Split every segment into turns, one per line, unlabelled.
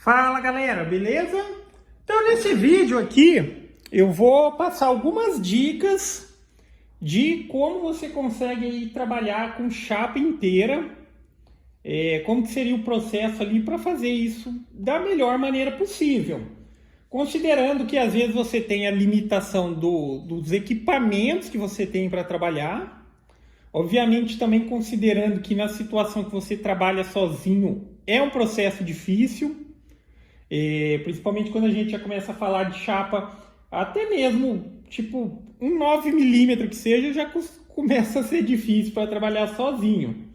Fala galera, beleza? Então nesse vídeo aqui eu vou passar algumas dicas de como você consegue aí trabalhar com chapa inteira, como que seria o processo ali para fazer isso da melhor maneira possível. Considerando que às vezes você tem a limitação dos equipamentos que você tem para trabalhar, obviamente também considerando que na situação que você trabalha sozinho é um processo difícil. Principalmente quando a gente já começa a falar de chapa, até mesmo tipo um 9 milímetros que seja, já começa a ser difícil para trabalhar sozinho.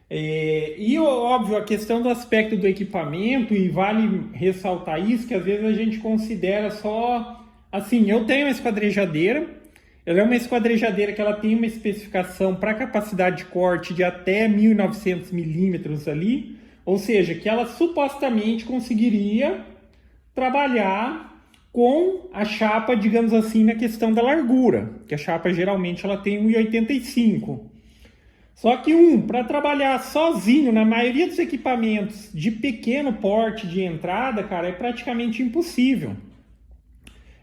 E óbvio, a questão do aspecto do equipamento, e vale ressaltar isso, que às vezes a gente considera só assim, eu tenho uma esquadrejadeira, ela é uma esquadrejadeira que ela tem uma especificação para capacidade de corte de até 1900 milímetros ali, ou seja, que ela supostamente conseguiria trabalhar com a chapa, digamos assim, na questão da largura, que a chapa geralmente ela tem 1,85. Só que para trabalhar sozinho na maioria dos equipamentos de pequeno porte de entrada, cara, é praticamente impossível.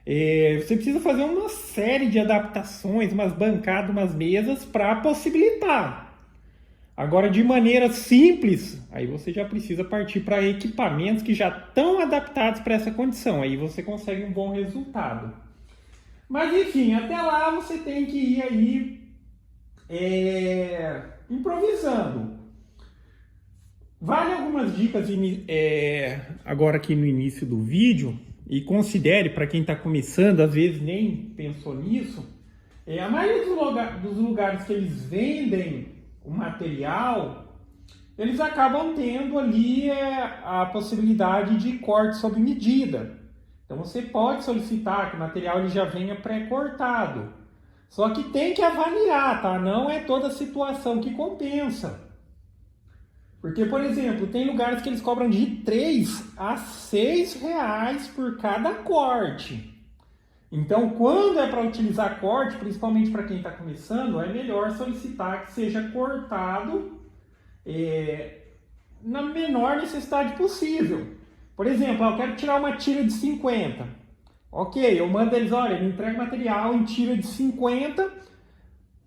Você precisa fazer uma série de adaptações, umas bancadas, umas mesas para possibilitar. Agora, de maneira simples, aí você já precisa partir para equipamentos que já estão adaptados para essa condição. Aí você consegue um bom resultado. Mas, enfim, até lá você tem que ir aí improvisando. Vale algumas dicas agora aqui no início do vídeo. E considere, para quem está começando, às vezes nem pensou nisso, a maioria dos lugares que eles vendem o material, eles acabam tendo ali a possibilidade de corte sob medida. Então você pode solicitar que o material ele já venha pré-cortado. Só que tem que avaliar, tá? Não é toda situação que compensa. Porque, por exemplo, tem lugares que eles cobram de 3 a 6 reais por cada corte. Então, quando é para utilizar corte, principalmente para quem está começando, é melhor solicitar que seja cortado na menor necessidade possível. Por exemplo, eu quero tirar uma tira de 50. Ok, eu mando eles, olha, me entrega material em tira de 50.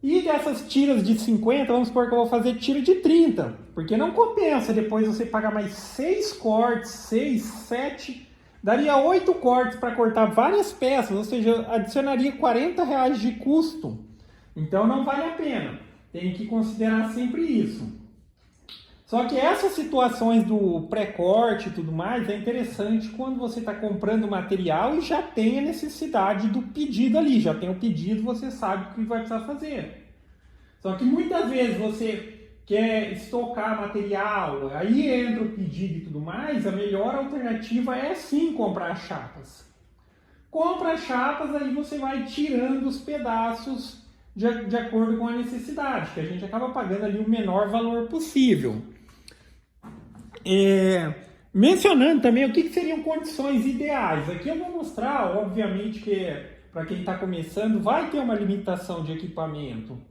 E dessas tiras de 50, vamos supor que eu vou fazer tira de 30. Porque não compensa depois você pagar mais 6 cortes, 6, 7... Daria 8 cortes para cortar várias peças, ou seja, adicionaria 40 reais de custo. Então não vale a pena. Tem que considerar sempre isso. Só que essas situações do pré-corte e tudo mais é interessante quando você está comprando material e já tem a necessidade do pedido ali. Já tem o pedido, você sabe o que vai precisar fazer. Só que muitas vezes você quer estocar material, aí entra o pedido e tudo mais, a melhor alternativa é sim comprar chapas. Compra chapas, aí você vai tirando os pedaços de acordo com a necessidade, que a gente acaba pagando ali o menor valor possível. Mencionando também o que seriam condições ideais. Aqui eu vou mostrar, obviamente que para quem está começando vai ter uma limitação de equipamento.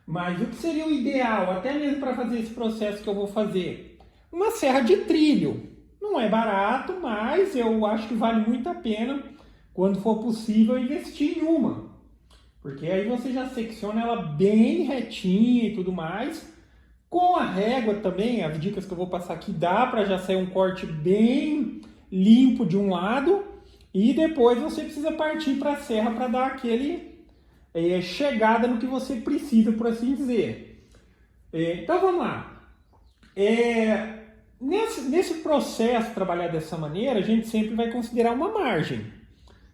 Mas o que seria o ideal, até mesmo para fazer esse processo que eu vou fazer? Uma serra de trilho. Não é barato, mas eu acho que vale muito a pena, quando for possível, investir em uma. Porque aí você já secciona ela bem retinha e tudo mais. Com a régua também, as dicas que eu vou passar aqui, dá para já sair um corte bem limpo de um lado. E depois você precisa partir para a serra para dar aquele... chegada no que você precisa, por assim dizer. Então vamos lá. Nesse processo de trabalhar dessa maneira, a gente sempre vai considerar uma margem.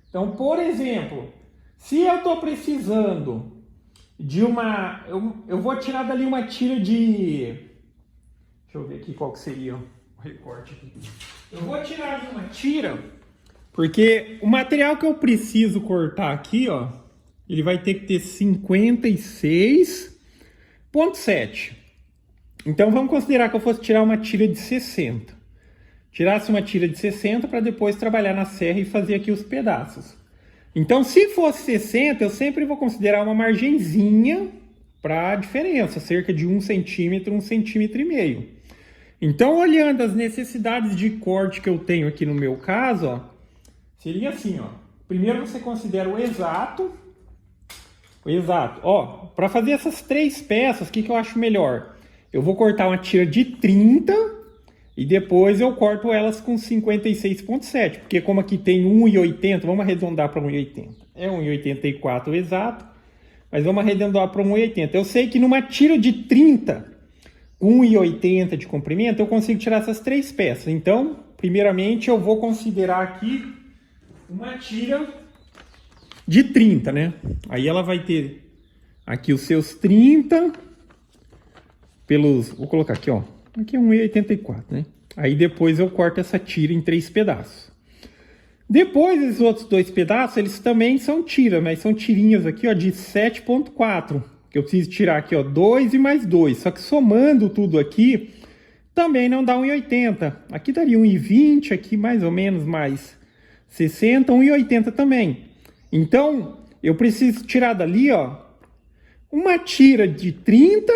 Então, por exemplo, se eu estou precisando de uma... Eu vou tirar dali uma tira de... Deixa eu ver aqui qual que seria o recorte aqui. Eu vou tirar ali uma tira, porque o material que eu preciso cortar aqui, ó, ele vai ter que ter 56,7. Então vamos considerar que eu fosse tirar uma tira de 60. Tirasse uma tira de 60 para depois trabalhar na serra e fazer aqui os pedaços. Então se fosse 60, eu sempre vou considerar uma margenzinha para a diferença, cerca de 1 centímetro, 1,5 centímetro. Então, olhando as necessidades de corte que eu tenho aqui no meu caso, ó, seria assim, ó. Primeiro você considera o exato. O exato. Ó, para fazer essas 3 peças, o que eu acho melhor? Eu vou cortar uma tira de 30 e depois eu corto elas com 56,7. Porque como aqui tem 1,80, vamos arredondar para 1,80. É 1,84 o exato, mas vamos arredondar para 1,80. Eu sei que numa tira de 30, com 1,80 de comprimento, eu consigo tirar essas 3 peças. Então, primeiramente, eu vou considerar aqui uma tira de 30, né? Aí ela vai ter aqui os seus 30 pelos... Vou colocar aqui, ó. Aqui é 1,84, né? Aí depois eu corto essa tira em 3 pedaços. Depois, esses outros 2 pedaços, eles também são tiras, mas são tirinhas aqui, ó, de 7,4. Que eu preciso tirar aqui, ó, 2 e mais 2. Só que somando tudo aqui, também não dá 1,80. Aqui daria 1,20, aqui mais ou menos mais 60, 1,80 também. Então, eu preciso tirar dali, ó, uma tira de 30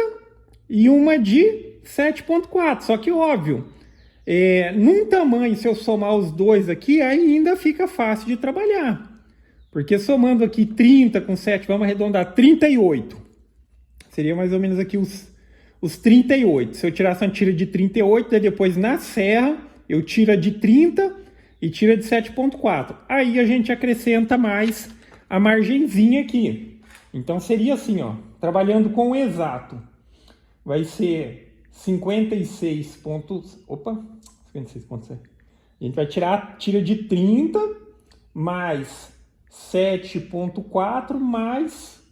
e uma de 7,4. Só que, óbvio, num tamanho, se eu somar os dois aqui, ainda fica fácil de trabalhar. Porque somando aqui 30 com 7, vamos arredondar, 38. Seria mais ou menos aqui os 38. Se eu tirasse uma tira de 38, daí depois na serra, eu tiro a de 30 e tira de 7,4. Aí a gente acrescenta mais a margenzinha aqui. Então seria assim, ó, trabalhando com o exato. Vai ser 56 pontos... Opa, 56,7. A gente vai tirar a tira de 30 mais 7,4 mais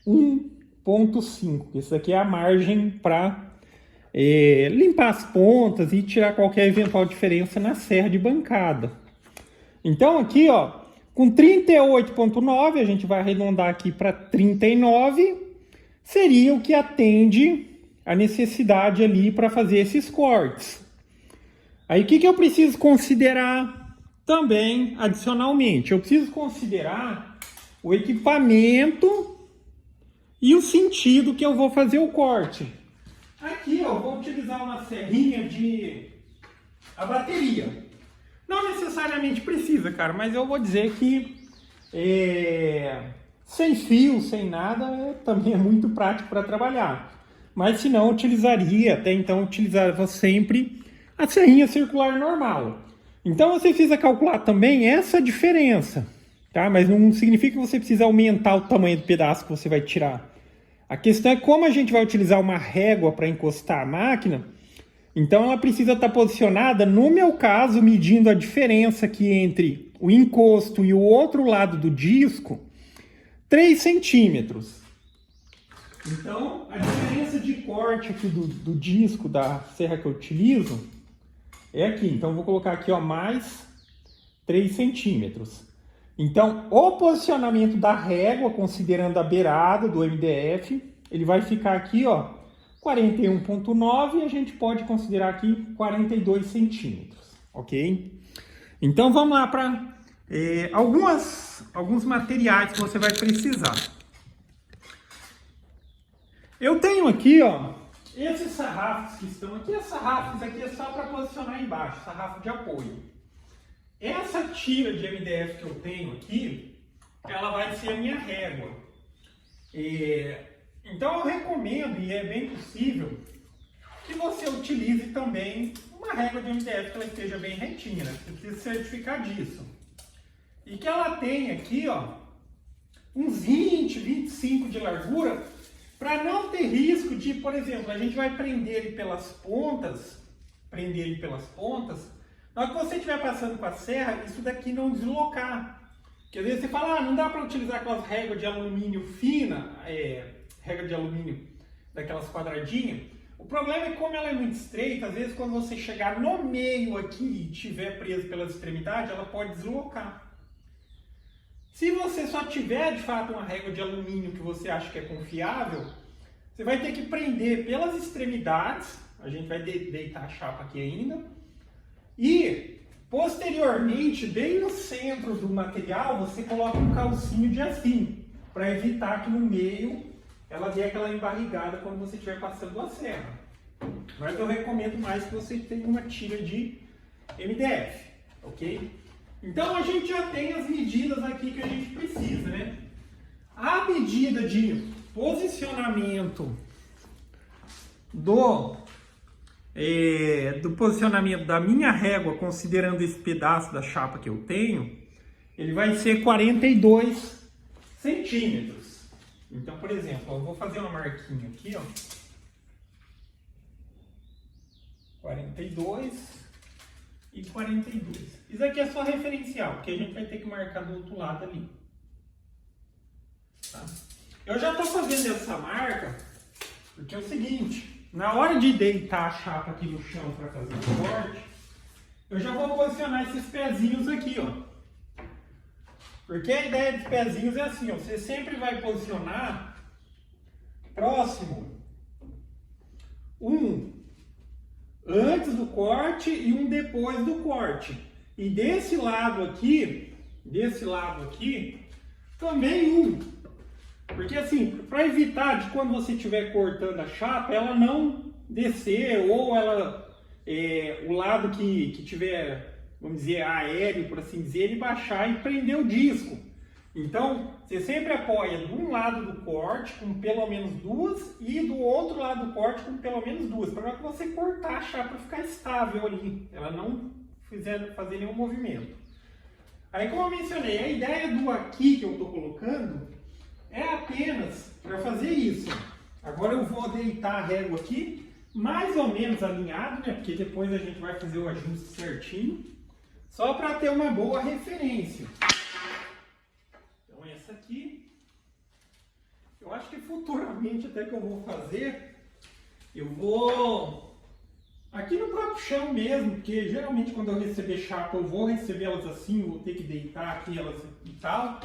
1,5. Isso aqui é a margem para limpar as pontas e tirar qualquer eventual diferença na serra de bancada. Então aqui, ó, com 38,9, a gente vai arredondar aqui para 39, seria o que atende a necessidade ali para fazer esses cortes. Aí o que eu preciso considerar também adicionalmente? Eu preciso considerar o equipamento e o sentido que eu vou fazer o corte. Aqui eu vou utilizar uma serrinha de a bateria. Não necessariamente precisa, cara, mas eu vou dizer que sem fio, sem nada, também é muito prático para trabalhar. Mas se não, utilizaria, até então utilizava sempre a serrinha circular normal. Então você precisa calcular também essa diferença, tá? Mas não significa que você precisa aumentar o tamanho do pedaço que você vai tirar. A questão é como a gente vai utilizar uma régua para encostar a máquina, então ela precisa estar posicionada, no meu caso, medindo a diferença aqui entre o encosto e o outro lado do disco, 3 centímetros. Então, a diferença de corte aqui do disco da serra que eu utilizo é aqui. Então, eu vou colocar aqui, ó, mais 3 centímetros. Então, o posicionamento da régua, considerando a beirada do MDF, ele vai ficar aqui, ó, 41,9 e a gente pode considerar aqui 42 centímetros, ok? Então, vamos lá para alguns materiais que você vai precisar. Eu tenho aqui, ó, esses sarrafos que estão aqui. As sarrafos aqui é só para posicionar embaixo, sarrafo de apoio. Essa tira de MDF que eu tenho aqui, ela vai ser a minha régua. Então eu recomendo, e é bem possível, que você utilize também uma régua de MDF que ela esteja bem retinha, né? Você precisa certificar disso. E que ela tenha aqui, ó, uns 20, 25 de largura, para não ter risco de, por exemplo, a gente vai prender ele pelas pontas, na hora que você estiver passando com a serra, isso daqui não deslocar. Porque às vezes você fala, não dá para utilizar aquelas réguas de alumínio fina, régua de alumínio daquelas quadradinhas. O problema é que como ela é muito estreita, às vezes quando você chegar no meio aqui e estiver preso pelas extremidades, ela pode deslocar. Se você só tiver de fato uma régua de alumínio que você acha que é confiável, você vai ter que prender pelas extremidades, a gente vai deitar a chapa aqui ainda, e posteriormente, bem no centro do material, você coloca um calcinho de assim, para evitar que no meio ela dê aquela embarrigada quando você estiver passando a serra. Mas eu recomendo mais que você tenha uma tira de MDF, ok? Então a gente já tem as medidas aqui que a gente precisa, né? A medida de posicionamento do posicionamento da minha régua, considerando esse pedaço da chapa que eu tenho, ele vai ser 42 centímetros. Então, por exemplo, eu vou fazer uma marquinha aqui, ó. 42 e 42. Isso aqui é só referencial, porque a gente vai ter que marcar do outro lado ali. Tá? Eu já estou fazendo essa marca, porque é o seguinte, na hora de deitar a chapa aqui no chão para fazer o corte, eu já vou posicionar esses pezinhos aqui, ó. Porque a ideia dos pezinhos é assim, ó, você sempre vai posicionar próximo um antes do corte e um depois do corte. E desse lado aqui, também um. Porque assim, para evitar de quando você estiver cortando a chapa, ela não descer ou ela, o lado que tiver, vamos dizer, aéreo, por assim dizer, ele baixar e prender o disco. Então, você sempre apoia de um lado do corte com pelo menos duas e do outro lado do corte com pelo menos duas, para que você cortar a chapa ficar estável ali, ela não fazer nenhum movimento. Aí, como eu mencionei, a ideia do aqui que eu estou colocando é apenas para fazer isso. Agora eu vou deitar a régua aqui, mais ou menos alinhado, né? Porque depois a gente vai fazer o ajuste certinho, só para ter uma boa referência. Então essa aqui, eu acho que futuramente até que eu vou fazer, eu vou aqui no próprio chão mesmo, porque geralmente quando eu receber chapa eu vou receber elas assim, eu vou ter que deitar aqui elas e tal.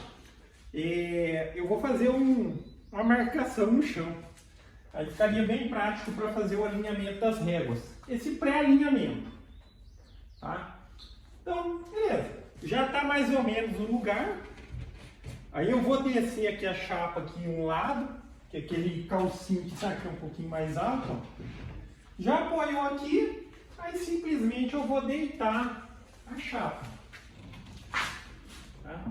Eu vou fazer uma marcação no chão. Aí ficaria bem prático para fazer o alinhamento das réguas. Esse pré-alinhamento. Tá? Então, beleza. Já está mais ou menos no lugar. Aí eu vou descer aqui a chapa aqui um lado, que é aquele calcinho que está aqui um pouquinho mais alto. Ó. Já apoiou aqui, aí simplesmente eu vou deitar a chapa. Tá?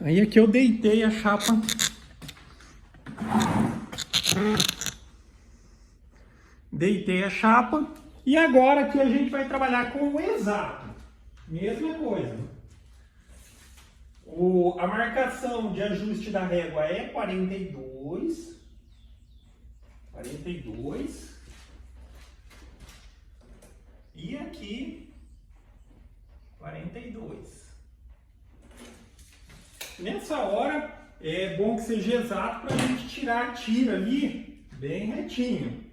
Aí aqui eu deitei a chapa. Deitei a chapa. E agora aqui a gente vai trabalhar com o exato. Mesma coisa. A marcação de ajuste da régua é 42. 42. E aqui 42. Nessa hora é bom que seja exato para a gente tirar a tira ali bem retinho.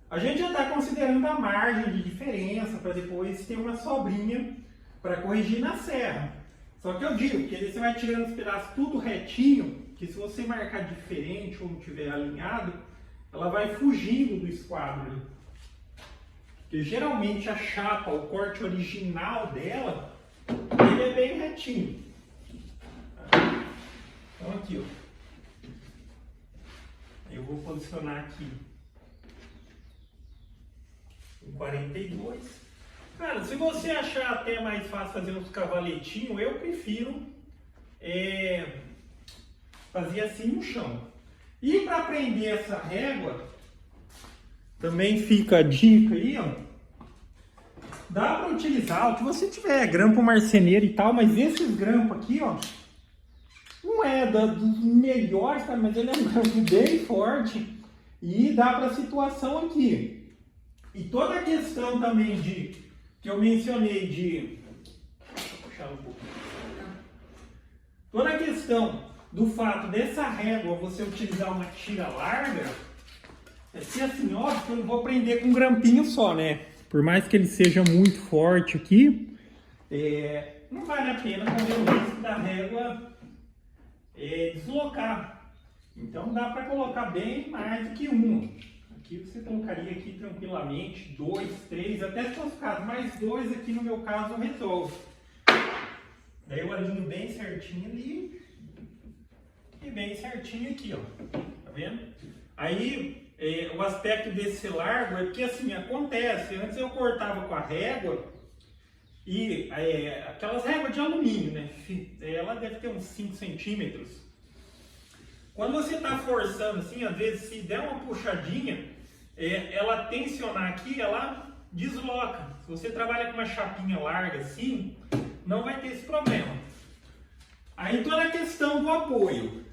A gente já está considerando a margem de diferença para depois ter uma sobrinha para corrigir na serra. Só que eu digo que você vai tirando os pedaços tudo retinho, que se você marcar diferente ou não tiver alinhado, ela vai fugindo do esquadro ali. Porque geralmente a chapa, o corte original dela, ele é bem retinho. Então aqui, ó. Eu vou posicionar aqui em 42. Cara, se você achar até mais fácil fazer uns cavaletinhos, eu prefiro fazer assim no chão. E para prender essa régua, também fica a dica aí, ó. Dá para utilizar o que você tiver, grampo marceneiro e tal, mas esses grampos aqui, ó, não é dos melhores, tá? Mas ele é um grampo bem forte e dá para a situação aqui. E toda a questão também que eu mencionei deixa eu puxar um pouco. Toda a questão do fato dessa régua você utilizar uma tira larga, é que assim, óbvio que eu não vou prender com um grampinho só, né? Por mais que ele seja muito forte aqui, não vale a pena correr o risco da régua deslocar. Então dá para colocar bem mais do que um. Aqui você colocaria aqui tranquilamente 2, 3, até se fosse caso, mais 2 aqui no meu caso resolve. Daí eu alinho bem certinho ali e bem certinho aqui, ó. Tá vendo? Aí o aspecto desse largo é porque assim, acontece, antes eu cortava com a régua e aquelas réguas de alumínio, né? Ela deve ter uns 5 centímetros. Quando você está forçando assim, às vezes se der uma puxadinha, ela tensionar aqui, ela desloca. Se você trabalha com uma chapinha larga assim, não vai ter esse problema. Aí toda a questão do apoio.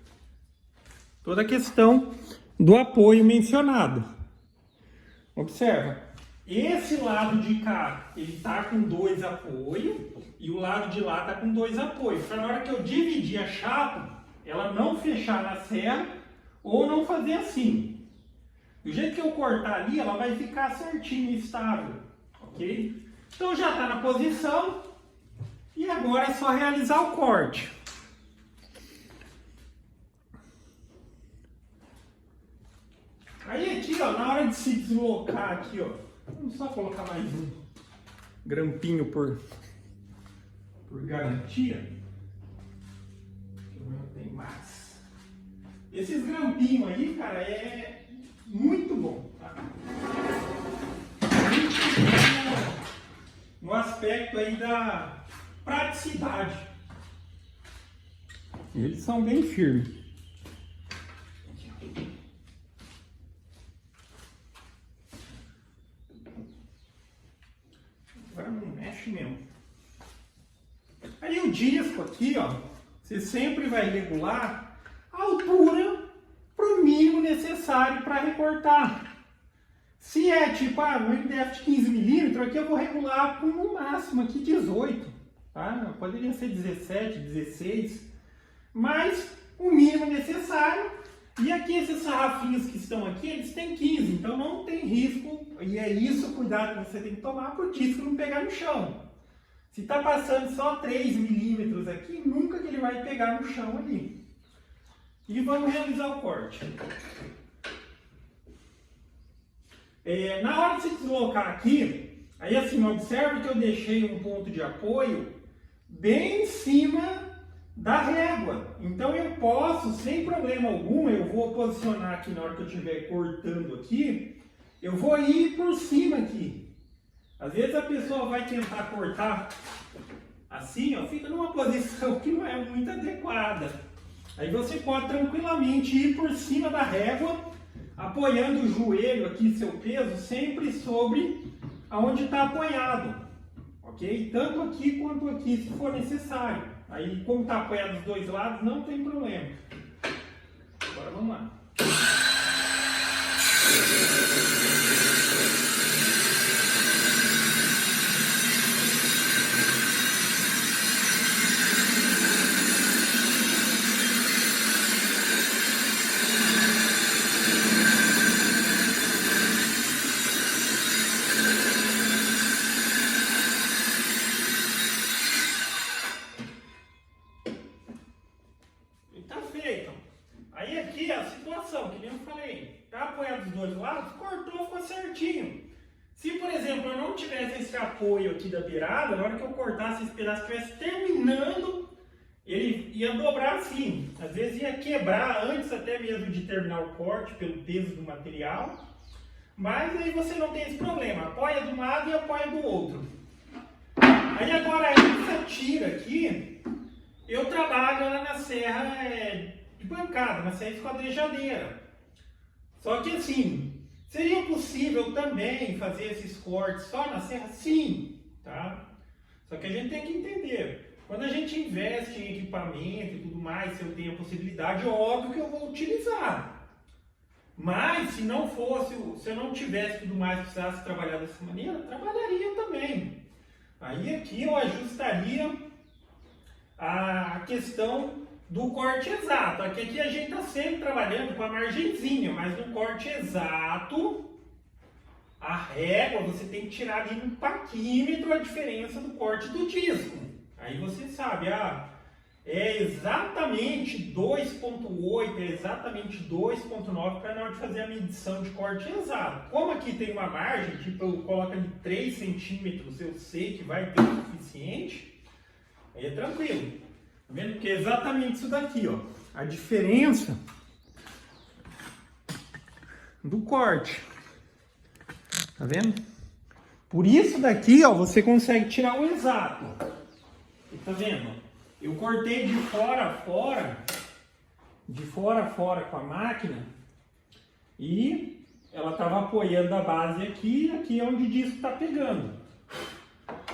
Toda a questão do apoio mencionado. Observa. Esse lado de cá, ele está com 2 apoios e o lado de lá está com 2 apoios. Para na hora que eu dividir a chapa, ela não fechar na serra ou não fazer assim. Do jeito que eu cortar ali, ela vai ficar certinho e estável. Ok? Então já está na posição e agora é só realizar o corte. Aí aqui, ó, na hora de se deslocar aqui, ó, vamos só colocar mais um grampinho por garantia. Não tem mais. Esses grampinhos aí, cara, é muito bom, tá? Muito bom no aspecto aí da praticidade. Eles são bem firmes. Agora não mexe mesmo. Aí o disco aqui, ó, você sempre vai regular a altura para o mínimo necessário para recortar. Se é tipo, um MDF de 15 milímetros, aqui eu vou regular com no máximo aqui 18, tá? Poderia ser 17, 16, mas o mínimo necessário. E aqui esses sarrafinhos que estão aqui, eles têm 15, então não tem risco, e é isso o cuidado que você tem que tomar para o disco não pegar no chão. Se está passando só 3 milímetros aqui, nunca que ele vai pegar no chão ali. E vamos realizar o corte. Na hora de se deslocar aqui, aí assim, observe que eu deixei um ponto de apoio bem em cima da régua. Então eu posso, sem problema algum, eu vou posicionar aqui na hora que eu estiver cortando aqui, eu vou ir por cima aqui. Às vezes a pessoa vai tentar cortar assim, ó, fica numa posição que não é muito adequada. Aí você pode tranquilamente ir por cima da régua, apoiando o joelho aqui, seu peso, sempre sobre aonde está apoiado. Ok? Tanto aqui quanto aqui, se for necessário. Aí, como está apoiado dos dois lados, não tem problema. Agora vamos lá. Aí aqui a situação, que nem eu falei, tá apoiado dos dois lados, cortou, ficou certinho. Se, por exemplo, eu não tivesse esse apoio aqui da beirada, na hora que eu cortasse esse pedaço, estivesse terminando, ele ia dobrar assim. Às vezes ia quebrar antes até mesmo de terminar o corte, pelo peso do material. Mas aí você não tem esse problema, apoia de um lado e apoia do outro. Aí agora essa tira aqui, eu trabalho lá na serra de bancada, na serra esquadrejadeira. Só que assim, seria possível também fazer esses cortes só na serra? Sim, tá? Só que a gente tem que entender, quando a gente investe em equipamento e tudo mais, se eu tenho a possibilidade, óbvio que eu vou utilizar. Mas se não fosse, se eu não tivesse tudo mais, precisasse trabalhar dessa maneira, trabalharia também. Aí aqui eu ajustaria a questão do corte exato. Aqui a gente está sempre trabalhando com a margenzinha, mas no corte exato, a régua você tem que tirar ali no paquímetro a diferença do corte do disco. Aí você sabe, é exatamente 2,8, é exatamente 2,9 para na hora de fazer a medição de corte exato. Como aqui tem uma margem, tipo eu coloco ali 3 centímetros, eu sei que vai ter o suficiente, aí é tranquilo. Tá vendo? Porque é exatamente isso daqui, ó. A diferença do corte. Tá vendo? Por isso daqui, ó, você consegue tirar o exato. E tá vendo? Eu cortei de fora a fora com a máquina e ela tava apoiando a base aqui, aqui é onde o disco tá pegando.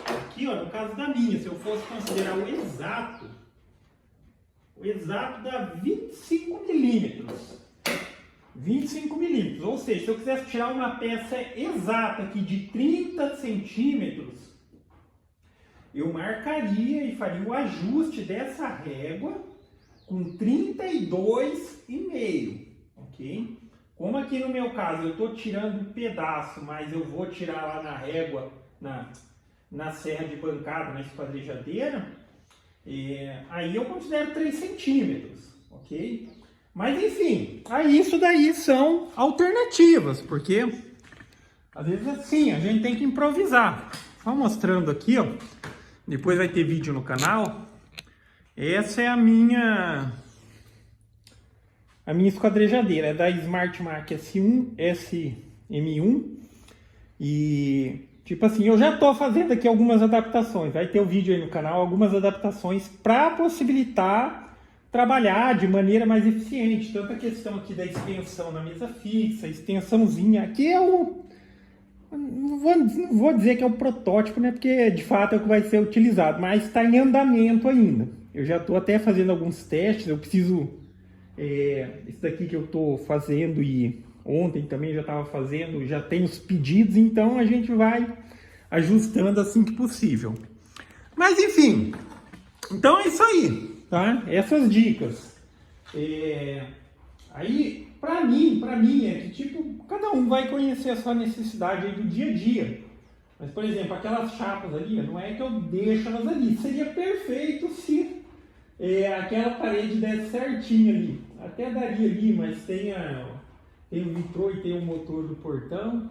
Aqui, ó, no caso da minha, se eu fosse considerar o exato dá 25 milímetros. 25 milímetros, ou seja, se eu quisesse tirar uma peça exata aqui de 30 centímetros, eu marcaria e faria o ajuste dessa régua com 32,5, ok? Como aqui no meu caso eu estou tirando um pedaço, mas eu vou tirar lá na régua, na serra de bancada, na esquadrejadeira, aí eu considero 3 centímetros, ok? Mas enfim, aí isso daí são alternativas, porque às vezes assim, a gente tem que improvisar. Só mostrando aqui, ó, depois vai ter vídeo no canal. Essa é a minha esquadrejadeira, é da Smartmax SM1. E tipo assim, eu já tô fazendo aqui algumas adaptações, vai ter o vídeo aí no canal, algumas adaptações para possibilitar trabalhar de maneira mais eficiente. Tanto a questão aqui da extensão na mesa fixa, extensãozinha, aqui é não vou dizer que é o protótipo, né? Porque de fato é o que vai ser utilizado, mas está em andamento ainda. Eu já estou até fazendo alguns testes, eu preciso... esse daqui que eu estou fazendo e ontem também já estava fazendo, já tem os pedidos, então a gente vai ajustando assim que possível. Mas enfim, então é isso aí. Tá? Essas dicas. Aí, pra mim é que tipo, cada um vai conhecer a sua necessidade aí do dia a dia. Mas, por exemplo, aquelas chapas ali, não é que eu deixo elas ali. Seria perfeito se aquela parede desse certinho ali. Até daria ali, mas tem o vitrô e tem o motor do portão.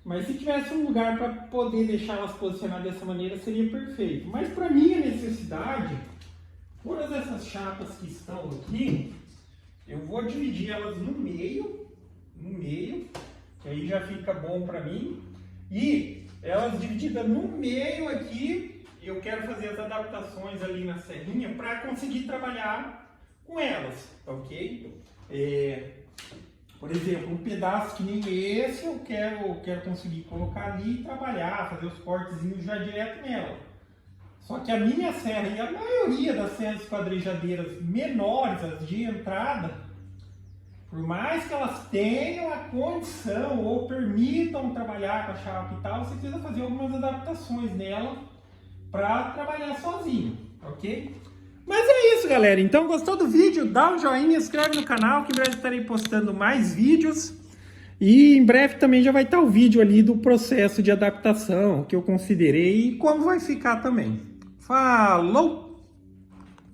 Mas se tivesse um lugar para poder deixar elas posicionadas dessa maneira, seria perfeito. Mas para minha necessidade, todas essas chapas que estão aqui, eu vou dividir elas no meio, que aí já fica bom para mim. E elas divididas no meio aqui, eu quero fazer as adaptações ali na serrinha para conseguir trabalhar com elas, ok? Por exemplo, um pedaço que nem esse, eu quero conseguir colocar ali e trabalhar, fazer os cortezinhos já direto nela. Só que a minha serra e a maioria das serras quadrejadeiras menores, as de entrada, por mais que elas tenham a condição ou permitam trabalhar com a chapa e tal, você precisa fazer algumas adaptações nela para trabalhar sozinho, ok? Mas é isso, galera. Então, gostou do vídeo? Dá um joinha, se inscreve no canal, que em breve estarei postando mais vídeos. E em breve também já vai estar o vídeo ali do processo de adaptação que eu considerei e como vai ficar também. Falou!